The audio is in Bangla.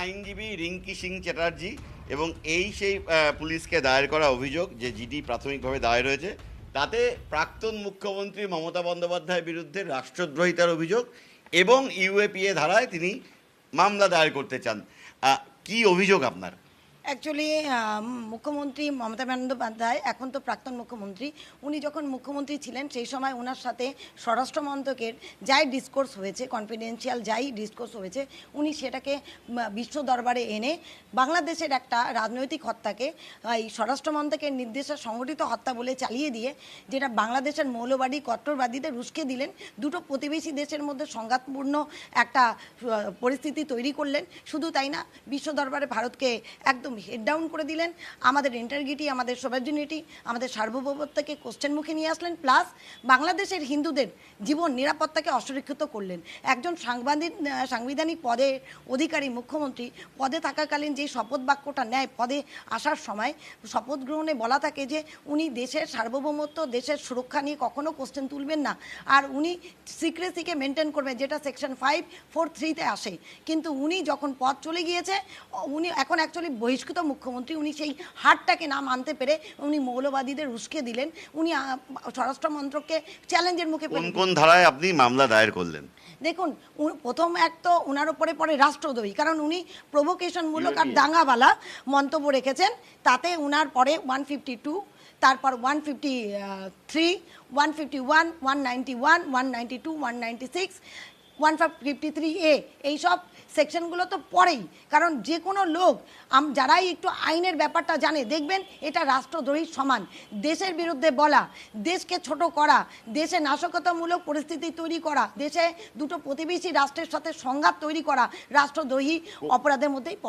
আইনজীবী রিঙ্কি সিং চ্যাটার্জি এবং এই সেই পুলিশকে দায়ের করা অভিযোগ যে জিডি প্রাথমিকভাবে দায়ের হয়েছে, তাতে প্রাক্তন মুখ্যমন্ত্রী মমতা বন্দ্যোপাধ্যায়ের বিরুদ্ধে রাষ্ট্রদ্রোহিতার অভিযোগ এবং ইউএপিএ ধারায় তিনি মামলা দায়ের করতে চান। কি অভিযোগ আপনার? অ্যাকচুয়ালি মুখ্যমন্ত্রী মমতা বন্দ্যোপাধ্যায় এখন তো প্রাক্তন মুখ্যমন্ত্রী, উনি যখন মুখ্যমন্ত্রী ছিলেন সেই সময় ওনার সাথে স্বরাষ্ট্র মন্ত্রকের যাই ডিসকোর্স হয়েছে, কনফিডেন্সিয়াল যাই ডিসকোর্স হয়েছে, উনি সেটাকে বিশ্ব দরবারে এনে বাংলাদেশের একটা রাজনৈতিক হত্যাকে এই স্বরাষ্ট্র মন্ত্রকের নির্দেশে সংগঠিত হত্যা বলে চালিয়ে দিয়ে যেটা বাংলাদেশের মৌলবাদী কট্টরবাদীদের উস্কে দিলেন, দুটো প্রতিবেশী দেশের মধ্যে সংঘাতপূর্ণ একটা পরিস্থিতি তৈরি করলেন। শুধু তাই না, বিশ্ব দরবারে ভারতকে একদম হেড ডাউন করে দিলেন, আমাদের ইন্টারগ্রিটি, আমাদের সভার্জিনিটি, আমাদের সার্বভৌমত্বকে কোশ্চেন মুখে নিয়ে আসলেন, প্লাস বাংলাদেশের হিন্দুদের জীবন নিরাপত্তাকে অসুরক্ষিত করলেন। একজন সাংবিধানিক পদের অধিকারী মুখ্যমন্ত্রী পদে থাকাকালীন যে শপথ বাক্যটা নেয়, পদে আসার সময় শপথ গ্রহণে বলা থাকে যে উনি দেশের সার্বভৌমত্ব, দেশের সুরক্ষা নিয়ে কখনো কোশ্চেন তুলবেন না, আর উনি সিক্রেসিকে মেনটেন করবেন, যেটা সেকশন 543-তে আসে। কিন্তু উনি যখন পদ চলে গিয়েছে, উনি এখন অ্যাকচুয়ালি বহিষ্কৃত মুখ্যমন্ত্রী, উনি সেই হারটাকে না মানতে পেরে উনি মৌলবাদীদের উস্কে দিলেন। উনি স্বরাষ্ট্র মন্ত্রককে চ্যালেঞ্জের মুখে। কোন কোন ধারায় আপনি মামলা দায়ের করলেন? দেখুন, প্রথম এক তো ওনার উপরে পড়ে রাষ্ট্রদ্রোহী, কারণ উনি প্রভোকেশনমূলক আর দাঙ্গাওয়ালা মন্তব্য রেখেছেন। তাতে উনার পরে 152, তারপর 153, 151, 191, 192, 196, 153A, এইসব সেকশনগুলো তো পরেই। কারণ যে কোনো লোক যারাই একটু আইনের ব্যাপারটা জানে, দেখবেন এটা রাষ্ট্রদ্রোহীর সমান। দেশের বিরুদ্ধে বলা, দেশকে ছোট করা, দেশে নাশকতামূলক পরিস্থিতি তৈরি করা, দেশে দুটো প্রতিবেশী রাষ্ট্রের সাথে সংঘাত তৈরি করা রাষ্ট্রদ্রোহী অপরাধের মধ্যেই পড়ে।